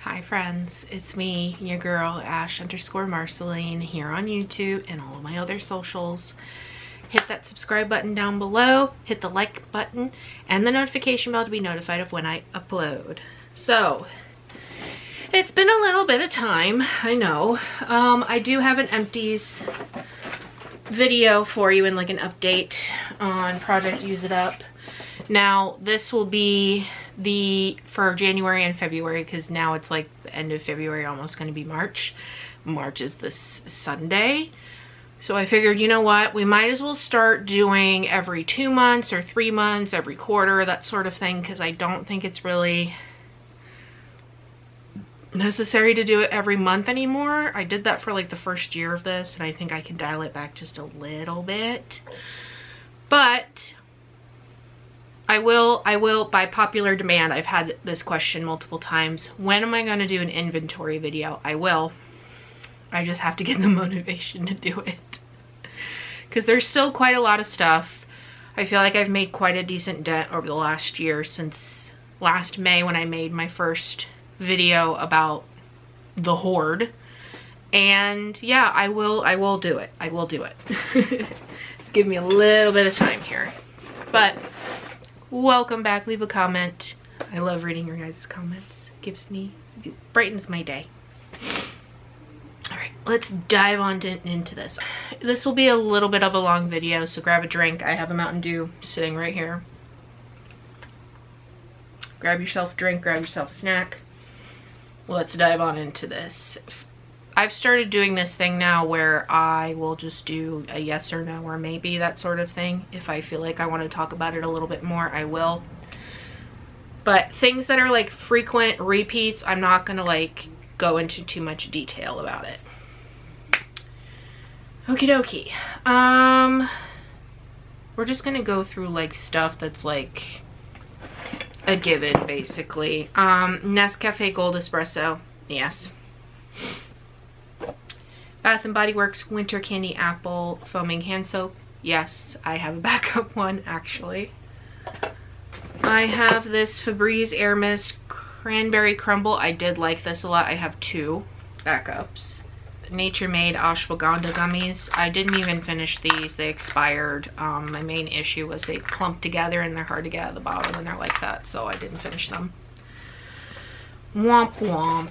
Hi friends, it's me, your girl Ash_Marceline here on YouTube and all of my other socials. Hit that subscribe button down below, hit the like button, and the notification bell to be notified of when I upload. So, it's been a little bit of time, I know. I do have an empties video for you and like an update on Project Use It Up. Now, this will be for January and February, because now it's like the end of February, almost going to be March. March is this Sunday. So I figured, you know what, we might as well start doing every 2 months or 3 months, every quarter, that sort of thing, because I don't think it's really necessary to do it every month anymore. I did that for like the first year of this, and I think I can dial it back just a little bit. But I will, by popular demand, I've had this question multiple times. When am I going to do an inventory video? I will. I just have to get the motivation to do it. Because there's still quite a lot of stuff. I feel like I've made quite a decent dent over the last year, since last May when I made my first video about the hoard. And yeah, I will do it. I will do it. Just give me a little bit of time here. But welcome back. Leave a comment. I love reading your guys' comments. Brightens my day. Alright, let's dive on into this. This will be a little bit of a long video, so grab a drink. I have a Mountain Dew sitting right here. Grab yourself a drink, grab yourself a snack. Let's dive on into this. I've started doing this thing now where I will just do a yes or no or maybe, that sort of thing. If I feel like I want to talk about it a little bit more, I will. But things that are like frequent repeats, I'm not going to like go into too much detail about it. Okie dokie. We're just going to go through like stuff that's like a given, basically. Nescafe Gold Espresso, yes. Bath & Body Works Winter Candy Apple Foaming Hand Soap. Yes, I have a backup one, actually. I have this Febreze Air Mist Cranberry Crumble. I did like this a lot. I have 2 backups. Nature Made Ashwagandha Gummies. I didn't even finish these. They expired. My main issue was they clump together and they're hard to get out of the bottle when they're like that, so I didn't finish them. Womp womp.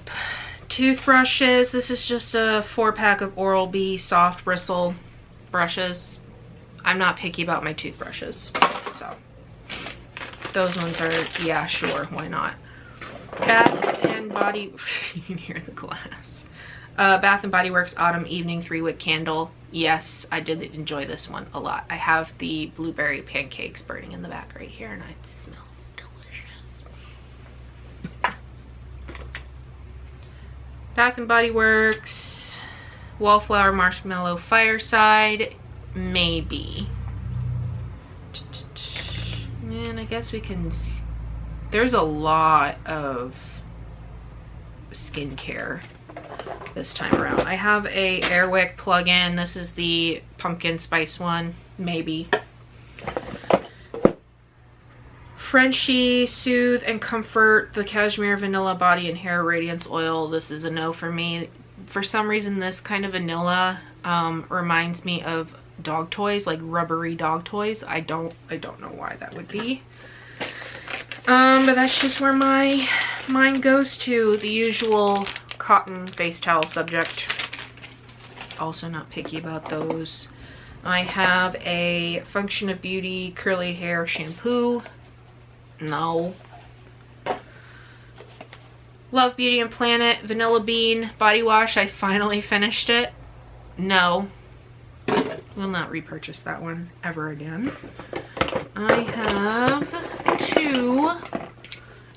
Toothbrushes. This is just a 4-pack of Oral-B soft bristle brushes. I'm not picky about my toothbrushes, so those ones are, yeah, sure, why not. Bath and Body, you can hear the glass. Bath & Body Works Autumn Evening 3-Wick Candle. Yes, I did enjoy this one a lot. I have the blueberry pancakes burning in the back right here, and it smells delicious. Bath & Body Works Wallflower Marshmallow Fireside. Maybe. And I guess we can see. There's a lot of skincare this time around. I have a Airwick plug-in. This is the pumpkin spice one. Maybe. Frenchie Soothe and Comfort the Cashmere Vanilla Body and Hair Radiance Oil. This is a no for me. For some reason, this kind of vanilla reminds me of dog toys, like rubbery dog toys. I don't know why that would be. But that's just where my mind goes to. The usual cotton face towel subject. Also not picky about those. I have a Function of Beauty curly hair shampoo. No. Love Beauty and Planet Vanilla Bean body wash. I finally finished it. No. Will not repurchase that one ever again. I have 2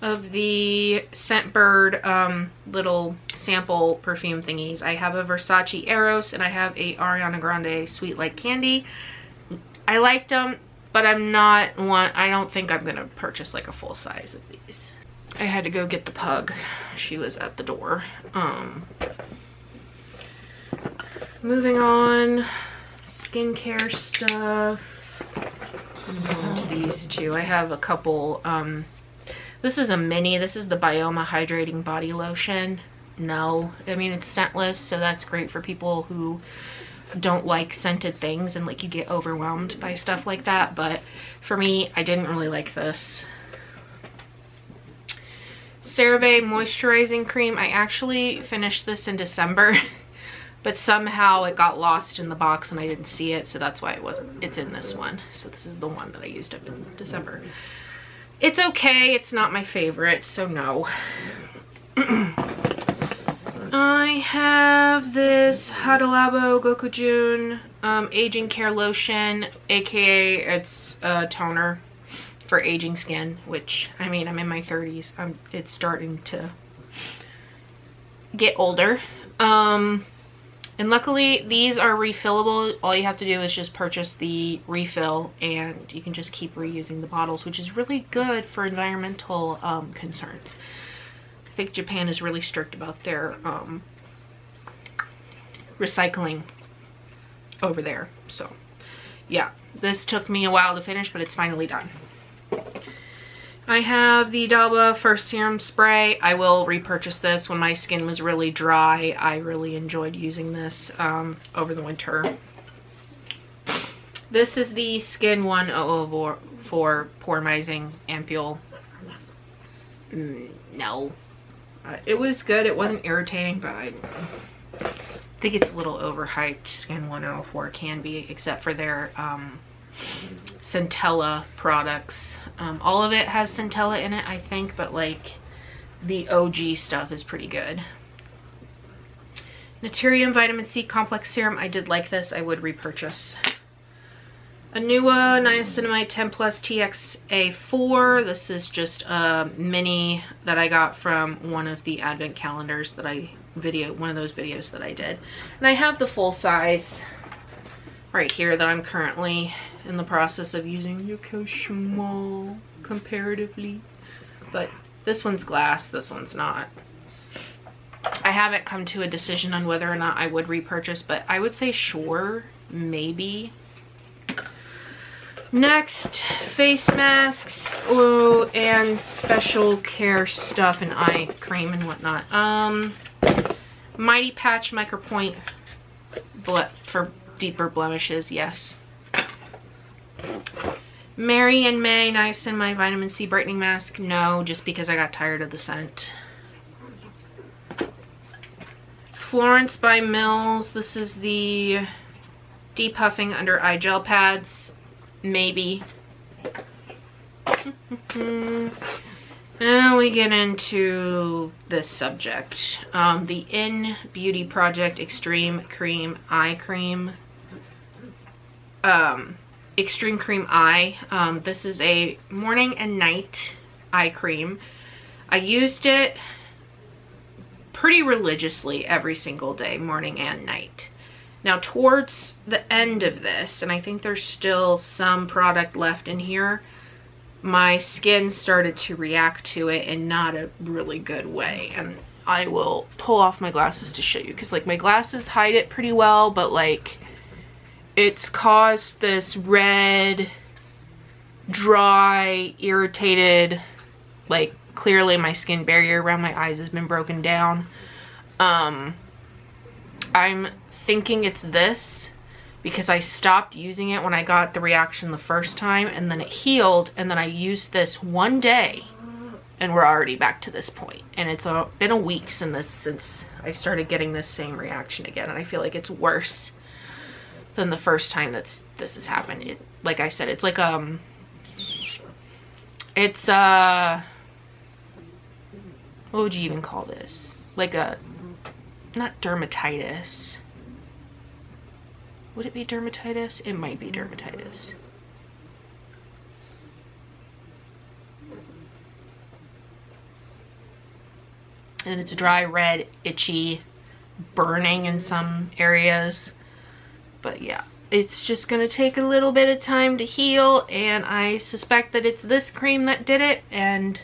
of the Scentbird little sample perfume thingies. I have a Versace Eros and I have a Ariana Grande Sweet Like Candy. I liked them, but I don't think I'm gonna purchase like a full size of these. I had to go get the pug. She was at the door. Moving on, skincare stuff. I'm going to these 2. I have a couple This is a mini. This is the Bioma Hydrating Body Lotion. No, I mean, it's scentless, so that's great for people who don't like scented things and like you get overwhelmed by stuff like that. But for me, I didn't really like this. CeraVe Moisturizing Cream. I actually finished this in December, but somehow it got lost in the box and I didn't see it, so that's why it's in this one. So this is the one that I used up in December. It's okay, it's not my favorite, so no. I have this Hada Labo Gokujun Aging Care Lotion, aka it's a toner for aging skin, which, I mean, I'm in my 30s. It's starting to get older. And luckily these are refillable. All you have to do is just purchase the refill and you can just keep reusing the bottles, which is really good for environmental concerns. I think Japan is really strict about their recycling over there. So yeah, this took me a while to finish, but it's finally done. I have the Dalba First Serum Spray. I will repurchase this. When my skin was really dry, I really enjoyed using this over the winter. This is the Skin 100 Pormizing Ampule. No. It was good. It wasn't irritating, but I think it's a little overhyped. Skin 104 can be, except for their Centella products. All of it has Centella in it, I think, but like the OG stuff is pretty good. Naturium Vitamin C Complex Serum. I did like this. I would repurchase. Anua Niacinamide 10 Plus TXA4. This is just a mini that I got from one of the advent calendars that one of those videos that I did. And I have the full size right here that I'm currently in the process of using. Look how small comparatively. But this one's glass, this one's not. I haven't come to a decision on whether or not I would repurchase, but I would say sure, maybe. Next, face masks, and special care stuff and eye cream and whatnot. Mighty Patch Micropoint for deeper blemishes, yes. Mary and May Niacinamide Vitamin C Brightening Mask, no, just because I got tired of the scent. Florence by Mills, this is the Depuffing Under Eye Gel Pads, maybe. Now we get into this subject. The In Beauty Project Extreme Cream Eye Cream. Extreme Cream Eye. This is a morning and night eye cream. I used it pretty religiously every single day, morning and night. Now towards the end of this, and I think there's still some product left in here, my skin started to react to it in not a really good way. And I will pull off my glasses to show you, because like my glasses hide it pretty well, but like it's caused this red, dry, irritated, like clearly my skin barrier around my eyes has been broken down. I'm thinking it's this because I stopped using it when I got the reaction the first time, and then it healed, and then I used this one day and we're already back to this point. And it's been a week since I started getting this same reaction again, and I feel like it's worse than the first time this has happened. Like I said, it's like it's what would you even call this? Like a, not dermatitis. Would it be dermatitis? It might be dermatitis. And it's dry, red, itchy, burning in some areas. But yeah, it's just gonna take a little bit of time to heal, and I suspect that it's this cream that did it. And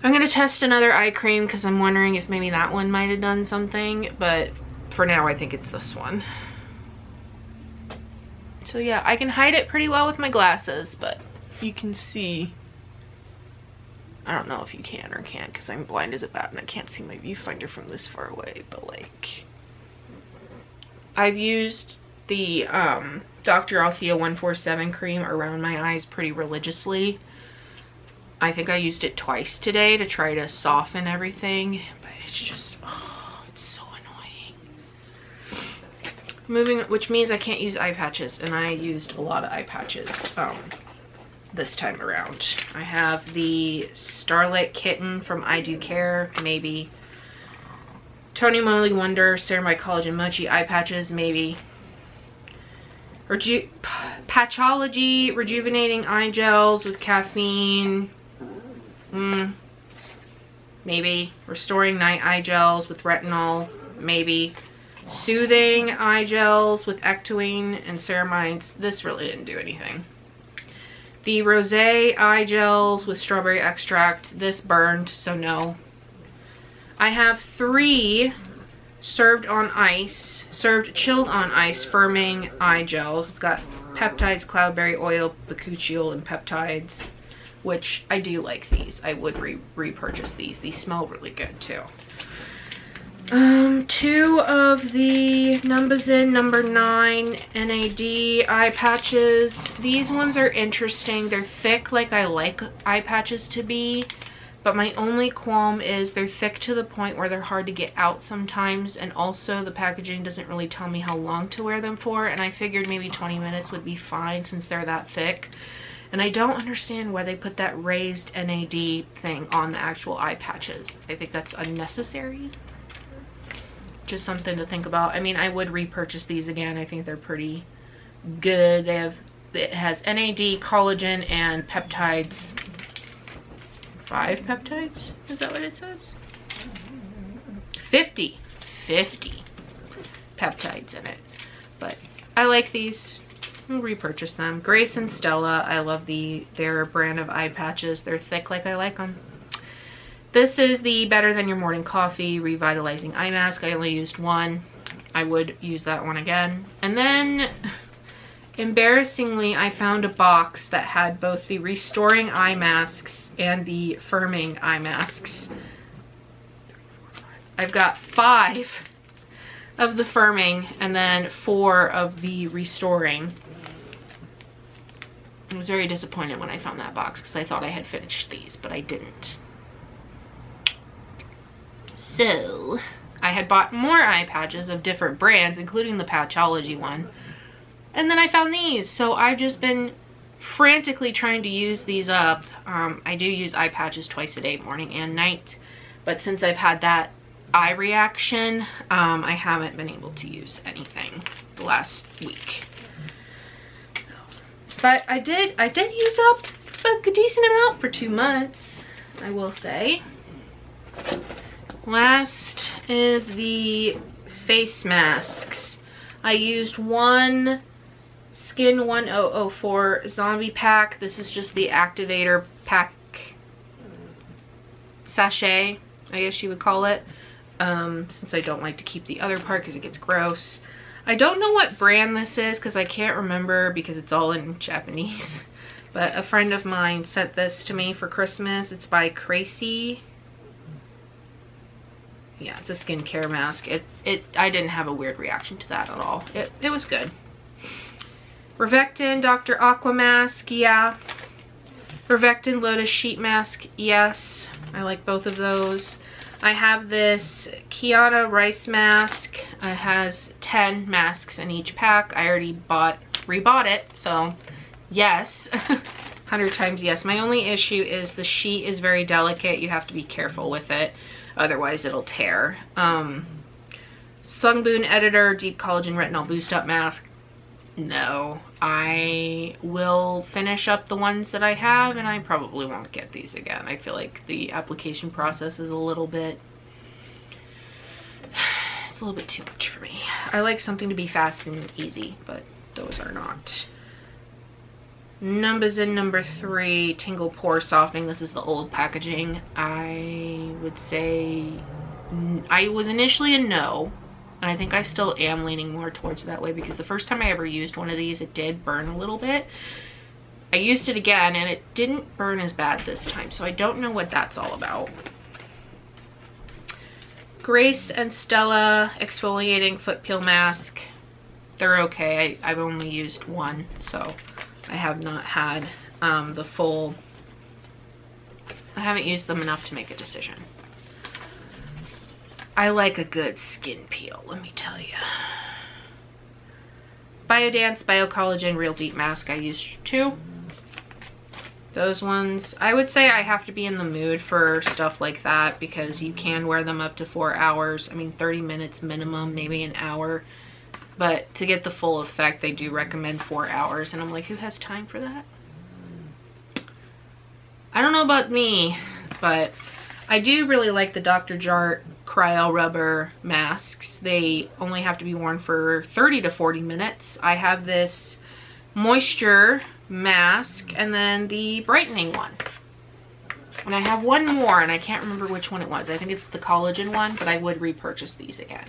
I'm gonna test another eye cream because I'm wondering if maybe that one might have done something, but for now I think it's this one. So yeah, I can hide it pretty well with my glasses, but you can see I don't know if you can or can't because I'm blind as a bat and I can't see my viewfinder from this far away, but like, I've used the Dr. Althea 147 cream around my eyes pretty religiously. I think I used it twice today to try to soften everything, but it's just, oh, it's so annoying. Which means I can't use eye patches, and I used a lot of eye patches this time around. I have the Starlight Kitten from I Do Care, maybe. Tony Moly Wonder Ceramide Collagen Mochi eye patches, maybe. Patchology Rejuvenating Eye Gels with caffeine, maybe. Restoring Night Eye Gels with retinol, maybe. Soothing Eye Gels with ectoine and ceramides. This really didn't do anything. The Rosé Eye Gels with strawberry extract. This burned, so no. I have 3 served chilled on ice firming eye gels. It's got peptides, cloudberry oil, bakuchiol, and peptides, which I do like these. I would repurchase these. These smell really good too. 2 of the Numbuzin number 9 NAD eye patches. These ones are interesting. They're thick like I like eye patches to be, but my only qualm is they're thick to the point where they're hard to get out sometimes, and also the packaging doesn't really tell me how long to wear them for, and I figured maybe 20 minutes would be fine since they're that thick. And I don't understand why they put that raised NAD thing on the actual eye patches. I think that's unnecessary. Just something to think about. I mean, I would repurchase these again. I think they're pretty good. It has NAD, collagen, and peptides. 5 peptides? Is that what it says? 50 peptides in it. But I like these. I'll repurchase them. Grace and Stella. I love their brand of eye patches. They're thick like I like them. This is the Better Than Your Morning Coffee Revitalizing Eye Mask. I only used 1. I would use that one again. And then, embarrassingly, I found a box that had both the Restoring Eye Masks and the Firming Eye Masks. I've got 5 of the Firming and then 4 of the Restoring. I was very disappointed when I found that box because I thought I had finished these, but I didn't. So, I had bought more eye patches of different brands, including the Patchology one. And then I found these. So I've just been frantically trying to use these up. I do use eye patches twice a day, morning and night. But since I've had that eye reaction, I haven't been able to use anything the last week. But I did use up a decent amount for 2 months, I will say. Last is the face masks. I used one Skin 1004 Zombie Pack. This is just the activator pack sachet, I guess you would call it, since I don't like to keep the other part because it gets gross. I don't know what brand this is because I can't remember because it's all in Japanese. But a friend of mine sent this to me for Christmas. It's by Crazy. Yeah, it's a skincare mask. I didn't have a weird reaction to that at all. It was good. Revectin Dr. Aqua Mask, yeah. Revectin Lotus Sheet Mask, yes. I like both of those. I have this Kiana Rice Mask. It has 10 masks in each pack. I already rebought it, so yes. 100 times yes. My only issue is the sheet is very delicate. You have to be careful with it. Otherwise it'll tear. Sunboon Editor Deep Collagen Retinol Boost Up Mask. No. I will finish up the ones that I have and I probably won't get these again. I feel like the application process is a little bit too much for me. I like something to be fast and easy, but those are not. Numbuzin number 3 Tingle Pore Softening. This is the old packaging. I would say I was initially a no, and I think I still am leaning more towards that way because the first time I ever used one of these, it did burn a little bit. I used it again and it didn't burn as bad this time, so I don't know what that's all about. Grace and Stella exfoliating foot peel mask. They're okay. I've only used one, so I have not had the full... I haven't used them enough to make a decision. I like a good skin peel, let me tell you. Biodance Biocollagen Real Deep Mask I used too. Those ones, I would say I have to be in the mood for stuff like that because you can wear them up to 4 hours. I mean, 30 minutes minimum, maybe an hour. But to get the full effect, they do recommend 4 hours. And I'm like, who has time for that? I don't know about me, but I do really like the Dr. Jart Cryo Rubber masks. They only have to be worn for 30 to 40 minutes. I have this moisture mask and then the brightening one. And I have one more and I can't remember which one it was. I think it's the collagen one, but I would repurchase these again.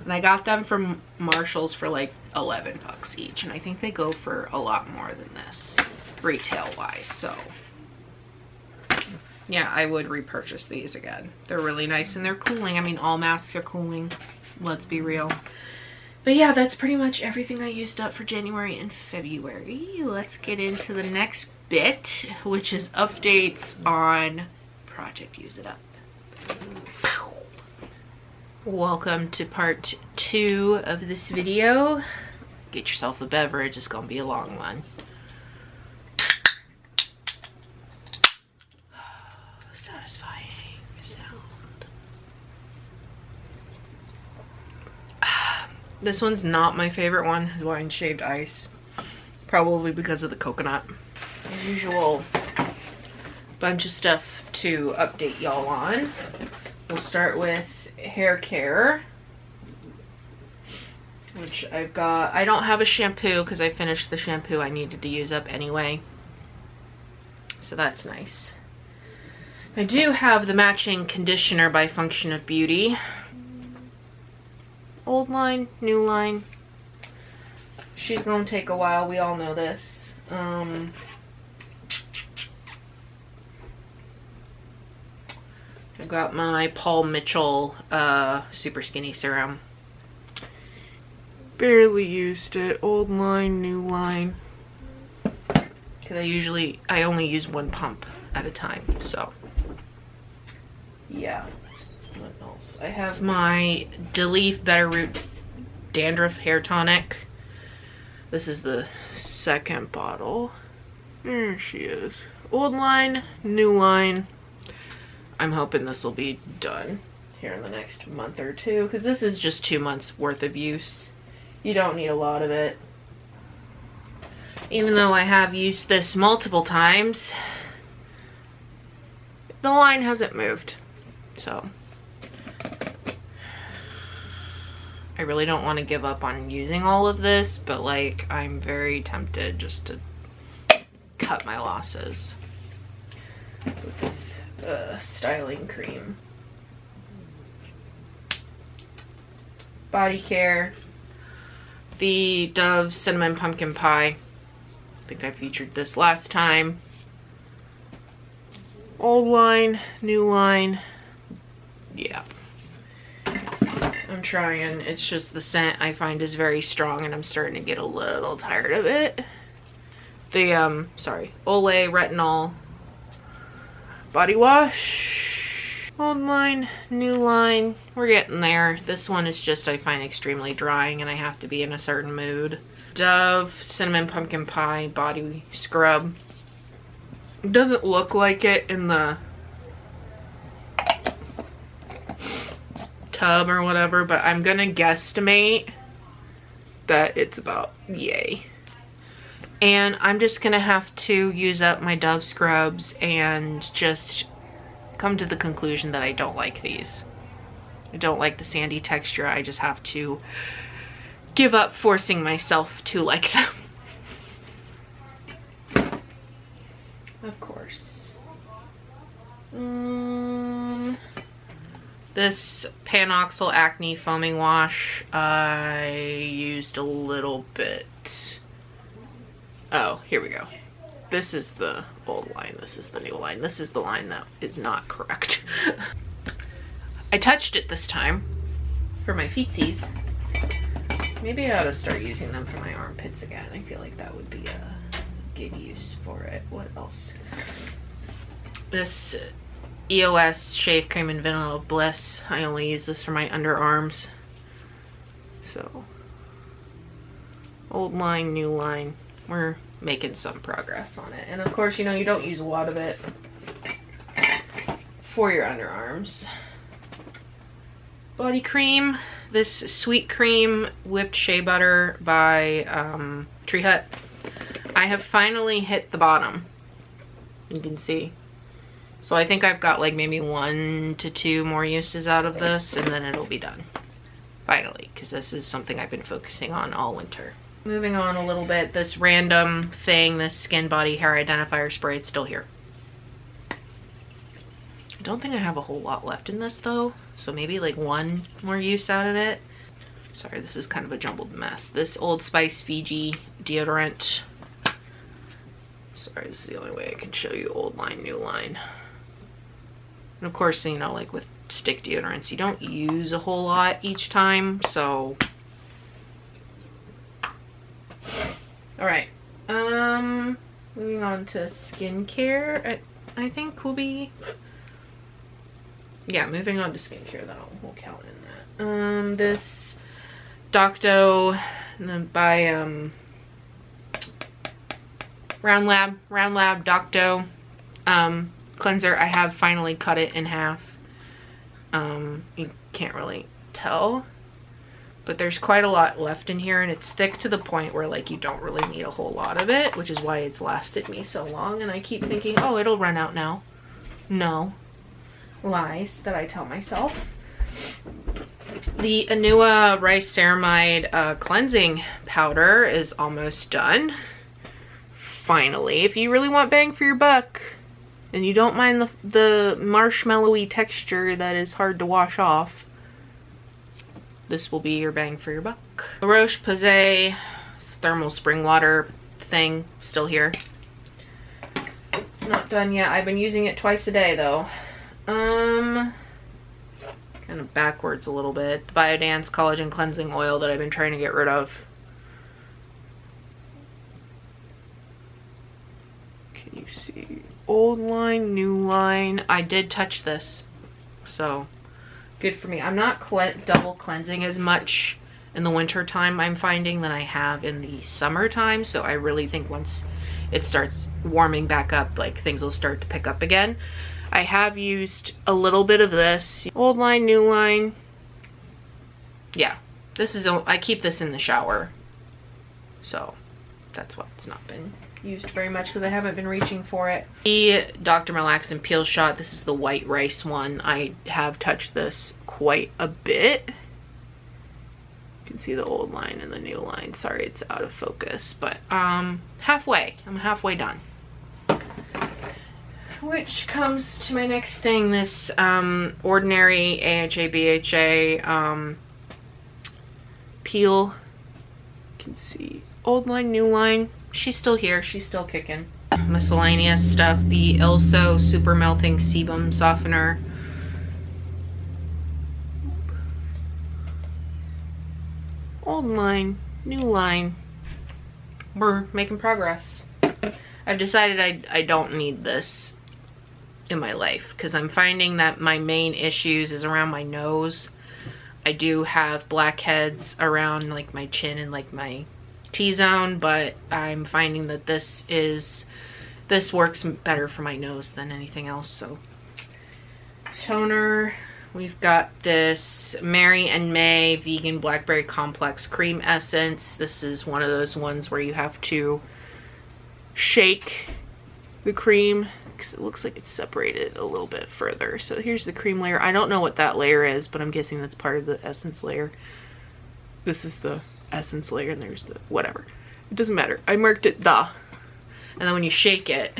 And I got them from Marshall's for like 11 bucks each. And I think they go for a lot more than this retail wise. So yeah, I would repurchase these again. They're really nice and they're cooling. I mean, all masks are cooling. Let's be real. But yeah, that's pretty much everything I used up for January and February. Let's get into the next bit, which is updates on Project Use It Up. Welcome to part 2 of this video. Get yourself a beverage, it's gonna be a long one. Satisfying sound. This one's not my favorite one, is Wine Shaved Ice. Probably because of the coconut. As usual, bunch of stuff to update y'all on. We'll start with hair care, which I've got. I don't have a shampoo because I finished the shampoo I needed to use up anyway. So that's nice. I do have the matching conditioner by Function of Beauty. Old line, new line. She's gonna take a while, we all know this. I've got my Paul Mitchell Super Skinny Serum. Barely used it. Old line, new line. Because I only use one pump at a time, so yeah. What else? I have my DeLeaf Better Root Dandruff Hair Tonic. This is the second bottle. There she is. Old line, new line. I'm hoping this will be done here in the next month or two, because this is just 2 months worth of use. You don't need a lot of it. Even though I have used this multiple times, the line hasn't moved. So I really don't want to give up on using all of this, but like I'm very tempted just to cut my losses with this styling cream. Body care, the Dove Cinnamon Pumpkin Pie. I think I featured this last time. Old line, new line. Yeah. I'm trying. It's just the scent I find is very strong and I'm starting to get a little tired of it. The Olay Retinol body wash. Old line, new line. We're getting there. This one is just, I find, extremely drying and I have to be in a certain mood. Dove Cinnamon Pumpkin Pie body scrub. It doesn't look like it in the tub or whatever, but I'm gonna guesstimate that it's about yay. And I'm just gonna have to use up my Dove scrubs and just come to the conclusion that I don't like these. I don't like the sandy texture. I just have to give up forcing myself to like them. Of course. This Panoxyl Acne Foaming Wash, I used a little bit. Oh, here we go. This is the old line, this is the new line. This is the line that is not correct. I touched it this time for my feetsies. Maybe I ought to start using them for my armpits again. I feel like that would be a good use for it. What else? This EOS Shave Cream and Vanilla Bliss. I only use this for my underarms. So, old line, new line. We're making some progress on it. And of course, you know, you don't use a lot of it for your underarms. Body cream. This Sweet Cream Whipped Shea Butter by Tree Hut. I have finally hit the bottom. You can see. So I think I've got like maybe 1 to 2 more uses out of this, and then it'll be done. Finally, because this is something I've been focusing on all winter. Moving on a little bit, this random thing, this Skin Body Hair Identifier Spray, it's still here. I don't think I have a whole lot left in this though, so maybe like 1 more use out of it. Sorry, this is kind of a jumbled mess. This Old Spice Fiji deodorant. Sorry, this is the only way I can show you old line, new line. And of course, you know, like with stick deodorants, you don't use a whole lot each time, so. All right, moving on to skincare. I think will be, yeah, moving on to skincare, we'll count in that. This Docto by Round Lab Docto cleanser. I have finally cut it in half. You can't really tell, but there's quite a lot left in here, and it's thick to the point where like you don't really need a whole lot of it, which is why it's lasted me so long. And I keep thinking, oh, it'll run out now. No. Lies that I tell myself. The Anua Rice Ceramide cleansing powder is almost done. Finally, if you really want bang for your buck and you don't mind the marshmallowy texture that is hard to wash off, this will be your bang for your buck. La Roche-Posay thermal spring water thing, still here. Not done yet. I've been using it twice a day though. Kind of backwards a little bit. The Biodance Collagen Cleansing Oil that I've been trying to get rid of. Can you see? Old line, new line. I did touch this, so good for me. I'm not double cleansing as much in the winter time, I'm finding, than I have in the summertime. So I really think once it starts warming back up, like things will start to pick up again. I have used a little bit of this. Old line, new line. Yeah, this is, I keep this in the shower. So that's why it's not been used very much, because I haven't been reaching for it. The Dr. Relaxin Peel Shot. This is the white rice one. I have touched this quite a bit. You can see the old line and the new line. Sorry, it's out of focus, but halfway. I'm halfway done. Which comes to my next thing, this Ordinary AHA BHA peel. You can see old line, new line. She's still here, she's still kicking. Miscellaneous stuff, the Ilso Super Melting Sebum Softener. Old line, new line. We're making progress. I've decided I don't need this in my life, because I'm finding that my main issues is around my nose. I do have blackheads around like my chin and like my T-zone, but I'm finding that this works better for my nose than anything else. So toner, we've got this Mary and May Vegan Blackberry Complex Cream Essence. This is one of those ones where you have to shake the cream because it looks like it's separated a little bit further. So here's the cream layer. I don't know what that layer is, but I'm guessing that's part of the essence layer. This is the essence layer, and there's the whatever. It doesn't matter. I marked it the. And then when you shake it,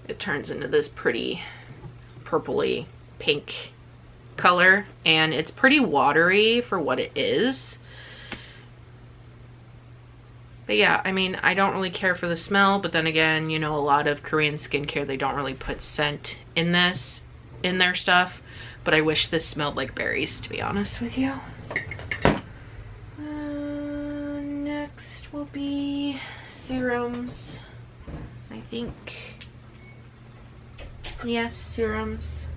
it turns into this pretty purpley pink color, and it's pretty watery for what it is. But yeah, I mean, I don't really care for the smell, but then again, you know, a lot of Korean skincare, they don't really put scent in their stuff. But I wish this smelled like berries, to be honest with you. Next will be serums. I think, yes, serums.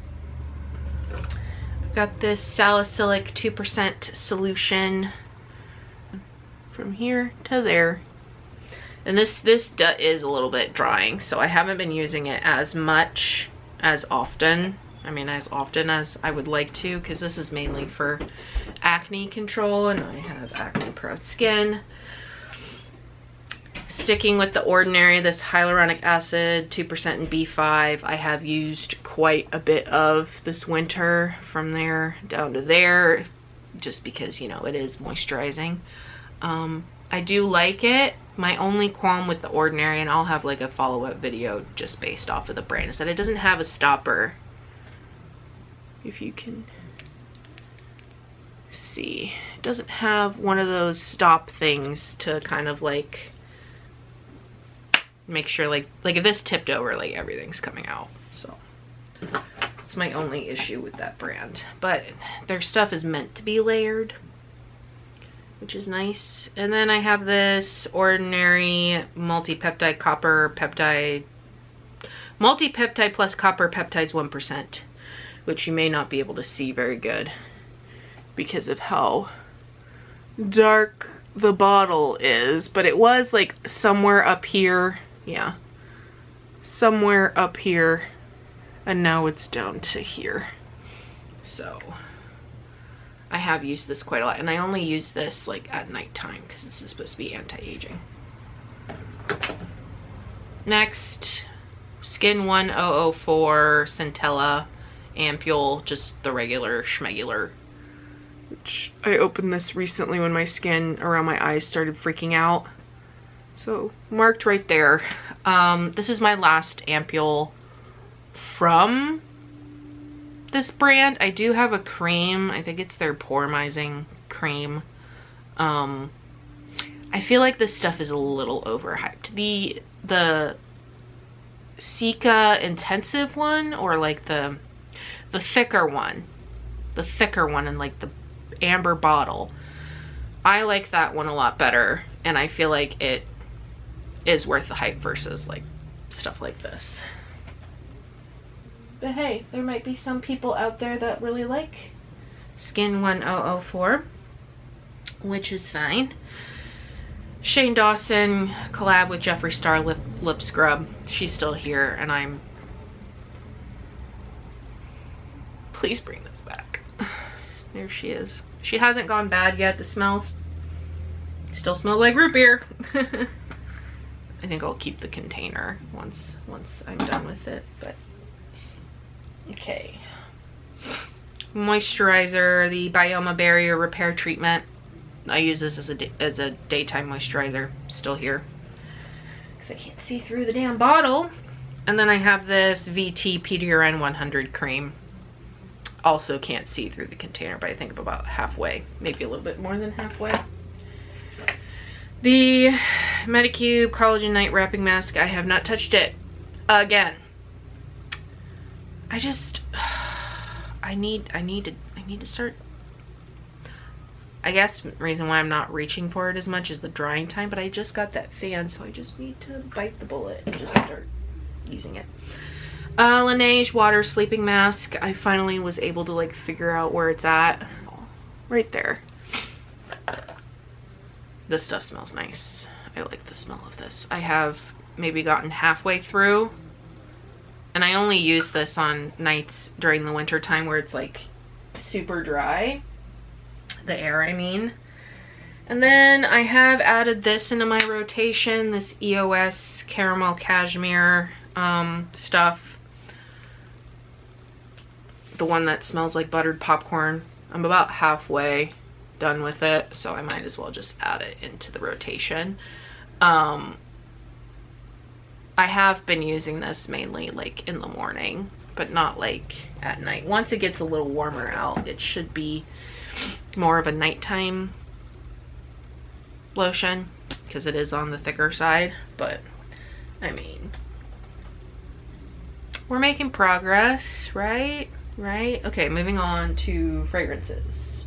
I've got this salicylic 2% solution from here to there, and this is a little bit drying, so I haven't been using it as much as often. I mean, as often as I would like to, because this is mainly for acne control, and I have acne prone skin. Sticking with the ordinary, this hyaluronic acid 2% and B5, I have used quite a bit of this winter, from there down to there, just because, you know, it is moisturizing. I do like it. My only qualm with the ordinary, and I'll have like a follow-up video just based off of the brand, is that it doesn't have a stopper. If you can see, it doesn't have one of those stop things to kind of like make sure like if this tipped over, like everything's coming out. So it's my only issue with that brand, but their stuff is meant to be layered, which is nice. And then I have this ordinary multi-peptide copper peptide, multi-peptide plus copper peptides 1%, which you may not be able to see very good because of how dark the bottle is, but it was like somewhere up here. Yeah, somewhere up here, and now it's down to here. So I have used this quite a lot, and I only use this like at nighttime because this is supposed to be anti-aging. Next, Skin 1004 Centella Ampule, just the regular schmegular, which I opened this recently when my skin around my eyes started freaking out. So marked right there. This is my last ampule from this brand. I do have a cream. I think it's their poromizing cream. I feel like this stuff is a little overhyped. The Cica intensive one, or like the thicker one, in like the amber bottle, I like that one a lot better, and I feel like it is worth the hype versus like stuff like this. But hey, there might be some people out there that really like Skin 1004, which is fine. Shane Dawson collab with Jeffree Star lip scrub. She's still here, and I'm, please bring this back. There she is. She hasn't gone bad yet. The smells still smells like root beer. I think I'll keep the container once I'm done with it, but okay. Moisturizer, the Bioma Barrier Repair Treatment. I use this as a daytime moisturizer. Still here because I can't see through the damn bottle. And then I have this VT PDRN 100 cream. Also can't see through the container, but I think I'm about halfway, maybe a little bit more than halfway. The Medicube Collagen Night Wrapping Mask. I have not touched it again. I just I need to start. I guess the reason why I'm not reaching for it as much is the drying time, but I just got that fan, so I just need to bite the bullet and just start using it. Laneige Water Sleeping Mask. I finally was able to like figure out where it's at. Right there. This stuff smells nice. I like the smell of this. I have maybe gotten halfway through, and I only use this on nights during the winter time where it's like super dry. The air, I mean. And then I have added this into my rotation, this EOS Caramel Cashmere stuff. The one that smells like buttered popcorn. I'm about halfway done with it, so I might as well just add it into the rotation. I have been using this mainly like in the morning, but not like at night. Once it gets a little warmer out, it should be more of a nighttime lotion. because it is on the thicker side, but I mean, we're making progress, right? Right? Okay, moving on to fragrances.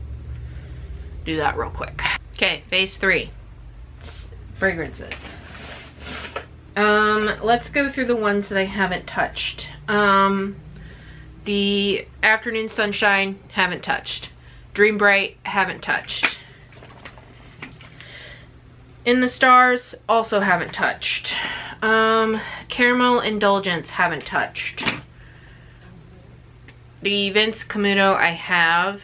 Do that real quick. Okay, phase 3. Fragrances. Let's go through the ones that I haven't touched. The Afternoon Sunshine, haven't touched. Dream Bright, haven't touched. In the Stars, also haven't touched. Caramel Indulgence, haven't touched. The Vince Camuto I have.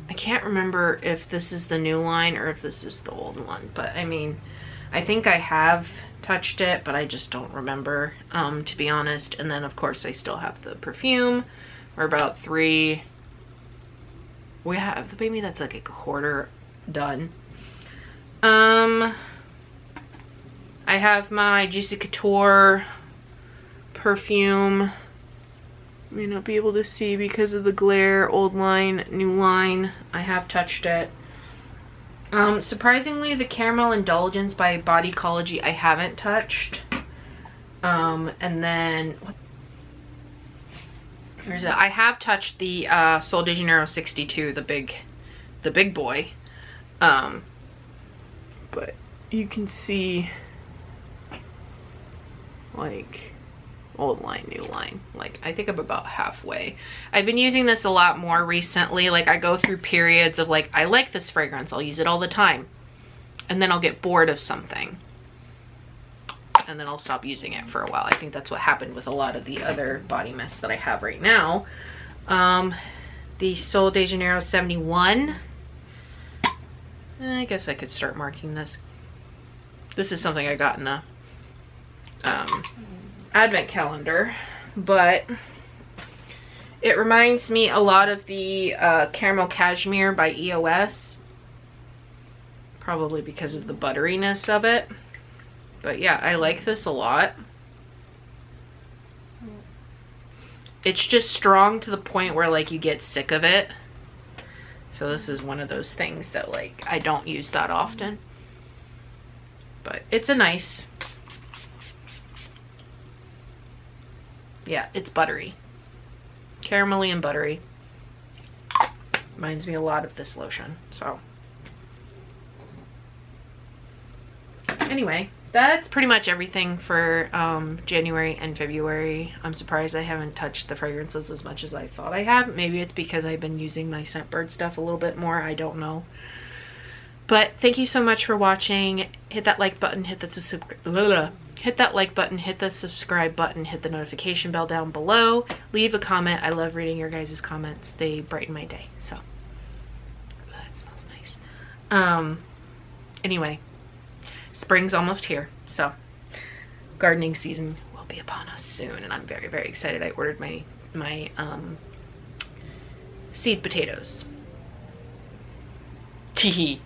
I can't remember if this is the new line or if this is the old one, but I mean, I think I have touched it, but I just don't remember, to be honest. And then of course I still have the perfume. We're about 3. We have, maybe that's like a quarter done. I have my Juicy Couture perfume. May not be able to see because of the glare. Old line, new line. I have touched it. Surprisingly, the Caramel Indulgence by Bodycology I haven't touched. And then here's it. I have touched the Sol de Janeiro 62, the big boy. But you can see like old line, new line. Like, I think I'm about halfway. I've been using this a lot more recently. Like, I go through periods of like, I like this fragrance, I'll use it all the time, and then I'll get bored of something and then I'll stop using it for a while. I think that's what happened with a lot of the other body mists that I have right now. The Sol de Janeiro 71. I guess I could start marking this. This is something I got in a advent calendar, but it reminds me a lot of the Caramel Cashmere by EOS, probably because of the butteriness of it. But yeah, I like this a lot. It's just strong to the point where like you get sick of it. So this is one of those things that like I don't use that often, but it's a nice, yeah, it's buttery, caramelly and buttery. Reminds me a lot of this lotion. So anyway, that's pretty much everything for January and February. I'm surprised I haven't touched the fragrances as much as I thought I have. Maybe it's because I've been using my Scentbird stuff a little bit more. I don't know. But thank you so much for watching. Hit that like button, hit that like button, hit the subscribe button, hit the notification bell down below. Leave a comment. I love reading your guys' comments. They brighten my day. So that smells nice. Anyway, spring's almost here, so gardening season will be upon us soon, and I'm very, very excited. I ordered my seed potatoes. Teehee.